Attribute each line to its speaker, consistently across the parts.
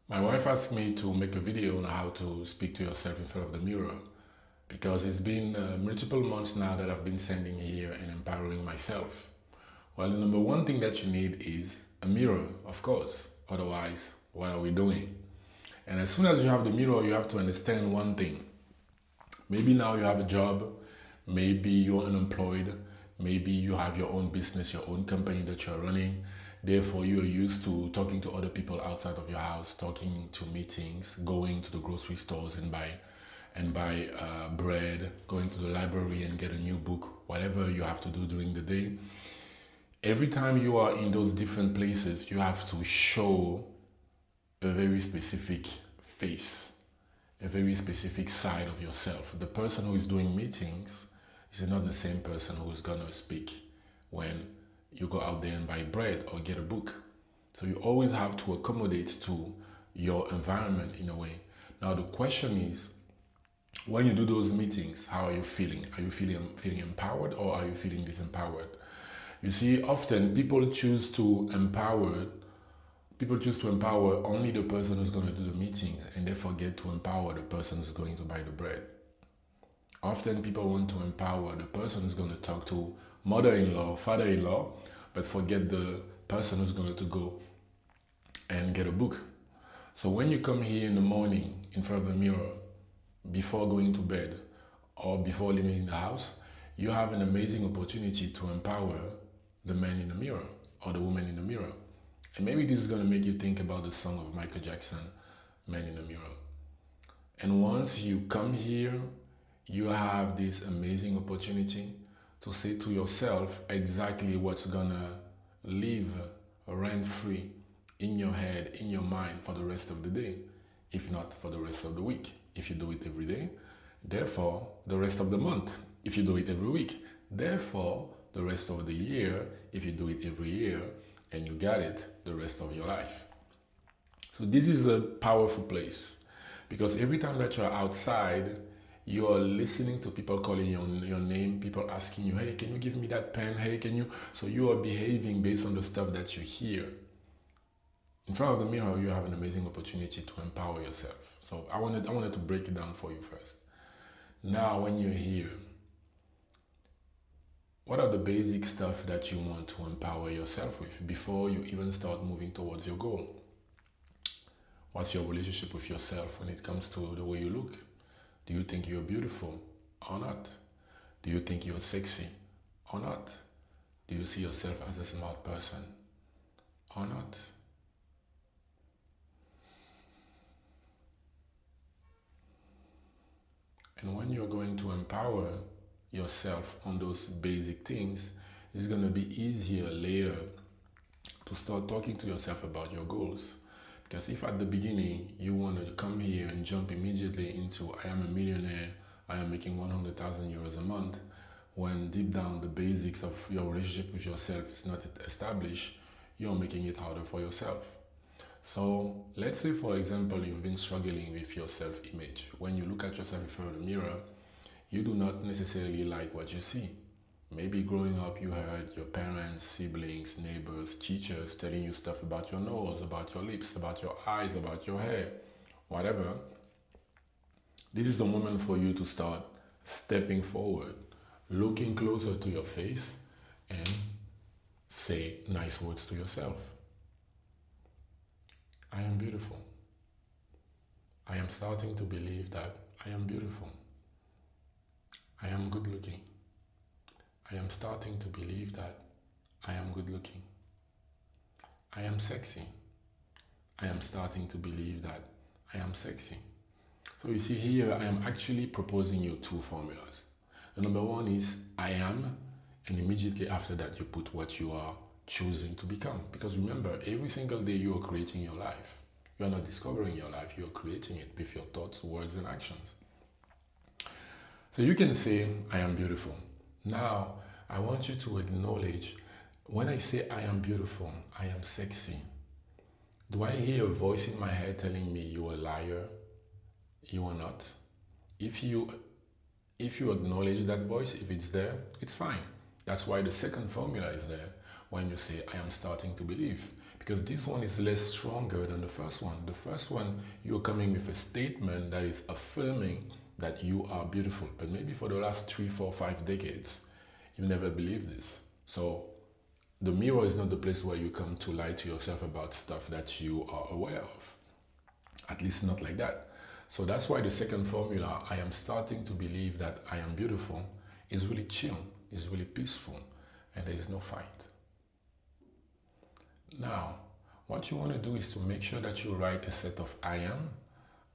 Speaker 1: My wife asked me to make a video on how to speak to yourself in front of the mirror because it's been multiple months now that I've been standing here and empowering myself. Well, the number one thing that you need is a mirror, of course. Otherwise, what are we doing? And as soon as you have the mirror, you have to understand one thing. Maybe now you have a job, maybe you're unemployed, maybe you have your own business, your own company that you're running. Therefore, you are used to talking to other people outside of your house, talking to meetings, going to the grocery stores and buy bread, going to the library and get a new book, whatever you have to do during the day. Every time you are in those different places, you have to show a very specific face, a very specific side of yourself. The person who is doing meetings is not the same person who is gonna speak when you go out there and buy bread or get a book. So you always have to accommodate to your environment in a way. Now the question is, when you do those meetings, how are you feeling? Are you feeling empowered or are you feeling disempowered? You see, often people choose to empower only the person who's going to do the meeting and they forget to empower the person who's going to buy the bread. Often people want to empower the person who's going to talk to mother-in-law, father-in-law, but forget the person who's going to go and get a book. So when you come here in the morning in front of the mirror, before going to bed or before leaving the house, you have an amazing opportunity to empower the man in the mirror or the woman in the mirror. And maybe this is going to make you think about the song of Michael Jackson, Man in the Mirror. And once you come here, you have this amazing opportunity to say to yourself exactly what's going to live rent free in your head, in your mind for the rest of the day, if not for the rest of the week, if you do it every day. Therefore, the rest of the month, if you do it every week. Therefore, the rest of the year, if you do it every year, and you got it the rest of your life. So this is a powerful place because every time that you're outside, you are listening to people calling your name, people asking you, hey, can you give me that pen? Hey, can you? So you are behaving based on the stuff that you hear. In front of the mirror, you have an amazing opportunity to empower yourself. So I wanted to break it down for you first. Now, when you're here, what are the basic stuff that you want to empower yourself with before you even start moving towards your goal? What's your relationship with yourself when it comes to the way you look? Do you think you're beautiful or not? Do you think you're sexy or not? Do you see yourself as a smart person or not? And when you're going to empower yourself on those basic things, it's going to be easier later to start talking to yourself about your goals. Because if at the beginning you want to come here and jump immediately into I am a millionaire, I am making 100,000 euros a month, when deep down the basics of your relationship with yourself is not established, you're making it harder for yourself. So let's say, for example, you've been struggling with your self-image. When you look at yourself in front of the mirror, you do not necessarily like what you see. Maybe growing up, you heard your parents, siblings, neighbors, teachers telling you stuff about your nose, about your lips, about your eyes, about your hair, whatever. This is a moment for you to start stepping forward, looking closer to your face, and say nice words to yourself. I am beautiful. I am starting to believe that I am beautiful. I am good looking. I am starting to believe that I am good looking. I am sexy. I am starting to believe that I am sexy. So you see here, I am actually proposing you two formulas. The number one is I am, and immediately after that you put what you are choosing to become. Because remember, every single day you are creating your life. You are not discovering your life, you are creating it with your thoughts, words, and actions. So you can say, I am beautiful. Now, I want you to acknowledge when I say I am beautiful, I am sexy. Do I hear a voice in my head telling me you are a liar? You are not. If you acknowledge that voice, if it's there, it's fine. That's why the second formula is there when you say I am starting to believe. because this one is less stronger than the first one. The first one, you're coming with a statement that is affirming that you are beautiful, but maybe for the last 3, 4, 5 decades, you never believed this. So the mirror is not the place where you come to lie to yourself about stuff that you are aware of. At least not like that. So that's why the second formula, I am starting to believe that I am beautiful, is really chill, is really peaceful, and there is no fight. Now, what you want to do is to make sure that you write a set of I am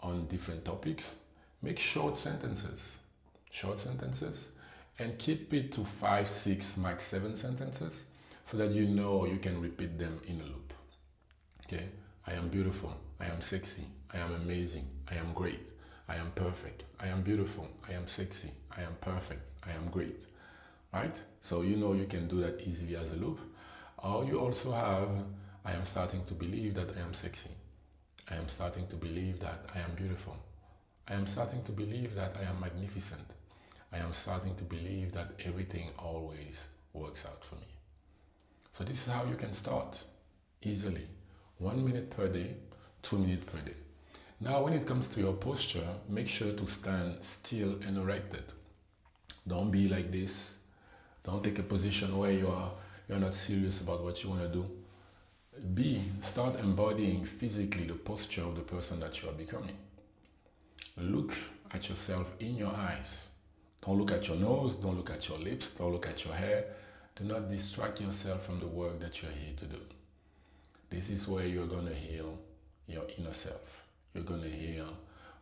Speaker 1: on different topics. Make short sentences, and keep it to 5, 6, max 7 sentences so that you know you can repeat them in a loop. Okay? I am beautiful. I am sexy. I am amazing. I am great. I am perfect. I am beautiful. I am sexy. I am perfect. I am great. Right? So you know you can do that easily as a loop. Or you also have, I am starting to believe that I am sexy. I am starting to believe that I am beautiful. I am starting to believe that I am magnificent. I am starting to believe that everything always works out for me. So this is how you can start easily. 1 minute per day, 2 minutes per day. Now when it comes to your posture, make sure to stand still and erected. Don't be like this. Don't take a position where you're not serious about what you want to do. Start embodying physically the posture of the person that you are becoming. Look at yourself in your eyes. Don't look at your nose, don't look at your lips, don't look at your hair. Do not distract yourself from the work that you're here to do. This is where you're going to heal your inner self. You're going to heal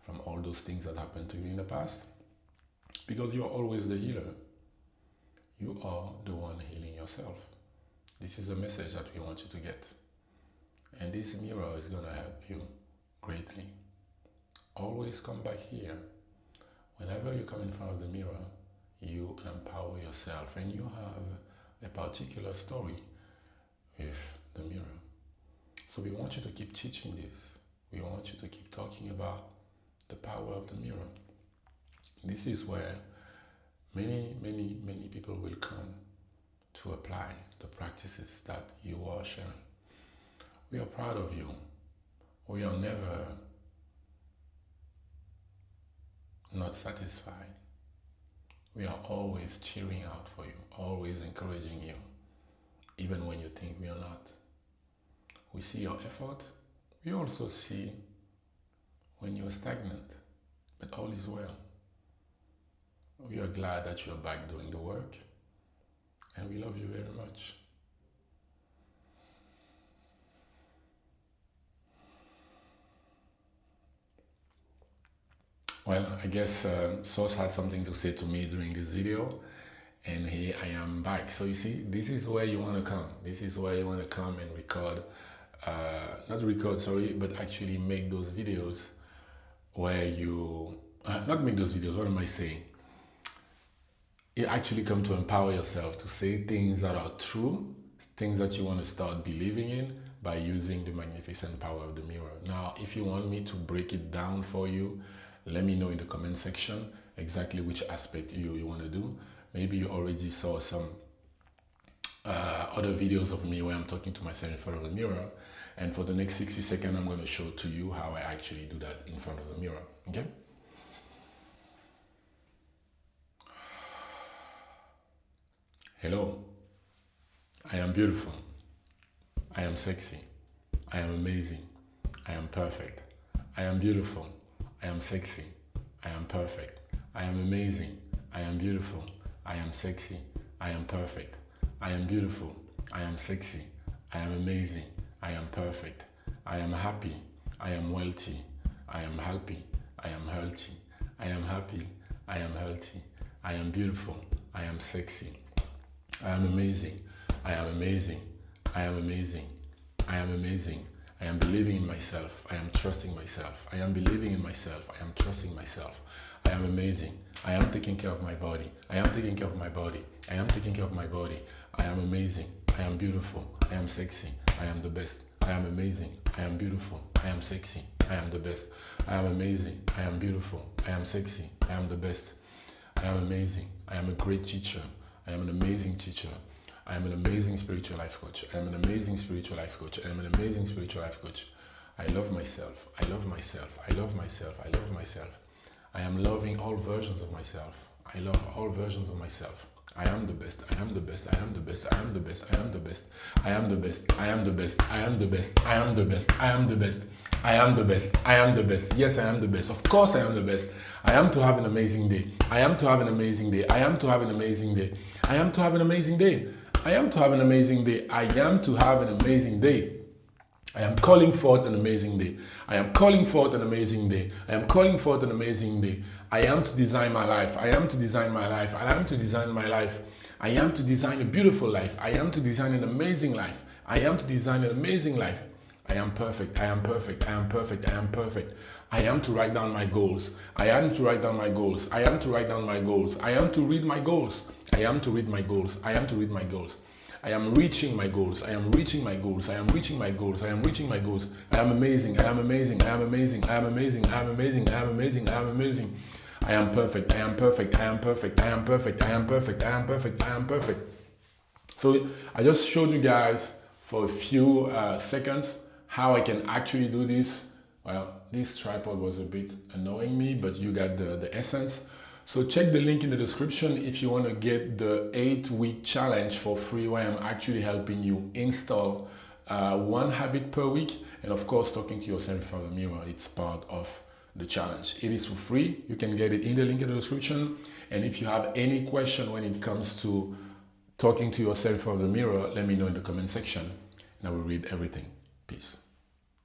Speaker 1: from all those things that happened to you in the past. Because you're always the healer. You are the one healing yourself. This is a message that we want you to get. And this mirror is going to help you greatly. Always come back here. Whenever you come in front of the mirror, you empower yourself and you have a particular story with the mirror. So we want you to keep teaching this. We want you to keep talking about the power of the mirror. This is where many people will come to apply the practices that you are sharing. We are proud of you. We are never not satisfied. We are always cheering out for you, always encouraging you, even when you think we are not. We see your effort. We also see when you're stagnant, but all is well. We are glad that you're back doing the work, and we love you very much. Well, I guess Source had something to say to me during this video, and here I am back. So you see, this is where you want to come. This is where you want to come and record, but actually make those videos where you, not make those videos, what am I saying? You actually come to empower yourself to say things that are true, things that you want to start believing in by using the magnificent power of the mirror. Now, if you want me to break it down for you, let me know in the comment section exactly which aspect you want to do. Maybe you already saw some other videos of me where I'm talking to myself in front of the mirror. And for the next 60 seconds, I'm going to show to you how I actually do that in front of the mirror. Okay? Hello. I am beautiful. I am sexy. I am amazing. I am perfect. I am beautiful. I am sexy. I am perfect. I am amazing. I am beautiful. I am sexy. I am perfect. I am beautiful. I am sexy. I am amazing. I am perfect. I am happy. I am wealthy. I am happy. I am healthy. I am happy. I am healthy. I am beautiful. I am sexy. I am amazing. I am amazing. I am amazing. I am amazing. I am believing in myself. I am trusting myself. I am believing in myself. I am trusting myself. I am amazing. I am taking care of my body. I am taking care of my body. I am taking care of my body. I am amazing. I am beautiful. I am sexy. I am the best. I am amazing. I am beautiful. I am sexy. I am the best. I am amazing. I am beautiful. I am sexy. I am the best. I am amazing. I am a great teacher. I am an amazing teacher. I am an amazing spiritual life coach. I am an amazing spiritual life coach. I am an amazing spiritual life coach. I love myself. I love myself. I love myself. I love myself. I am loving all versions of myself. I love all versions of myself. I am the best. I am the best. I am the best. I am the best. I am the best. I am the best. I am the best. I am the best. I am the best. I am the best. I am the best. I am the best. Yes, I am the best. Of course, I am the best. I am to have an amazing day. I am to have an amazing day. I am to have an amazing day. I am to have an amazing day. I am to have an amazing day. I am to have an amazing day. I am calling forth an amazing day. I am calling forth an amazing day. I am calling forth an amazing day. I am to design my life. I am to design my life. I am to design my life. I am to design a beautiful life. I am to design an amazing life. I am to design an amazing life. I am perfect. I am perfect. I am perfect. I am perfect. I am to write down my goals. I am to write down my goals. I am to write down my goals. I am to read my goals. I am to read my goals. I am to read my goals. I am reaching my goals. I am reaching my goals. I am reaching my goals. I am reaching my goals. I am amazing. I am amazing. I am amazing. I am amazing. I am amazing. I am amazing. I am amazing. I am perfect. I am perfect. I am perfect. I am perfect. I am perfect. I am perfect. I am perfect. So I just showed you guys for a few seconds how I can actually do this. Well, this tripod was a bit annoying me, but you got the essence. So check the link in the description if you want to get the 8-week challenge for free, where I'm actually helping you install one habit per week. And of course, talking to yourself in front of the mirror, it's part of the challenge. It is for free. You can get it in the link in the description. And if you have any question when it comes to talking to yourself in front of the mirror, let me know in the comment section and I will read everything. Peace.